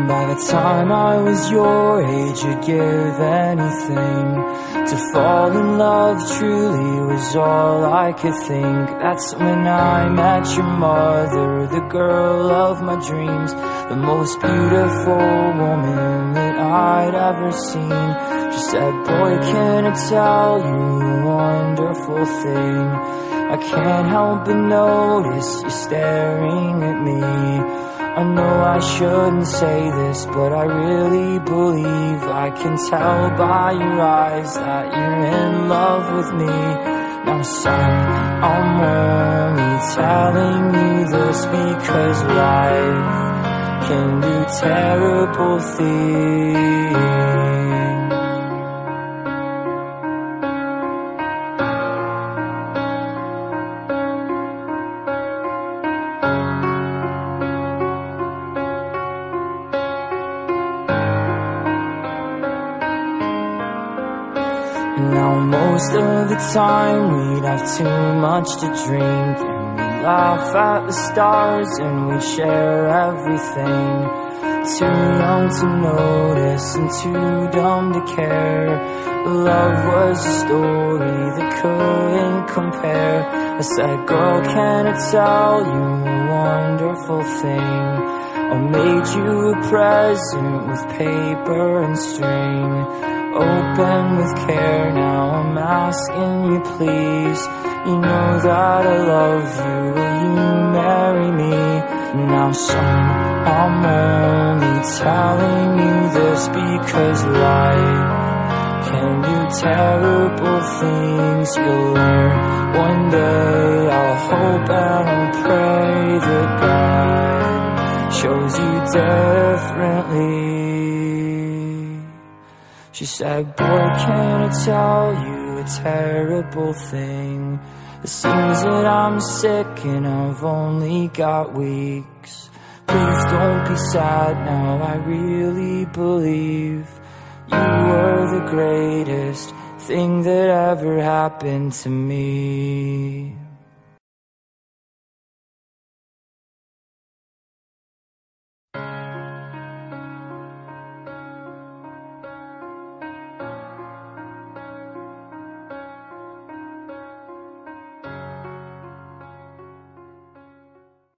By the time I was your age, I'd give anything to fall in love. Truly was all I could think. That's when I met your mother, the girl of my dreams, the most beautiful woman that I'd ever seen. She said, boy, can I tell you a wonderful thing? I can't help but notice you staring at me. I know I shouldn't say this, but I really believe I can tell by your eyes that you're in love with me. Now son, I'm only telling you this because life can do terrible things. Now most of the time we'd have too much to drink, and we'd laugh at the stars and we'd share everything. Too young to notice and too dumb to care. Love was a story that couldn't compare. I said, girl, can I tell you a wonderful thing? I made you a present with paper and string, open with care. Now I'm asking you please, you know that I love you, will you marry me? Now son, I'm only telling you this because life can do terrible things. You'll learn one day. I'll hope and I'll pray that God shows you differently. She said, boy, can I tell you a terrible thing? It seems that I'm sick and I've only got weeks. Please don't be sad now, I really believe you were the greatest thing that ever happened to me.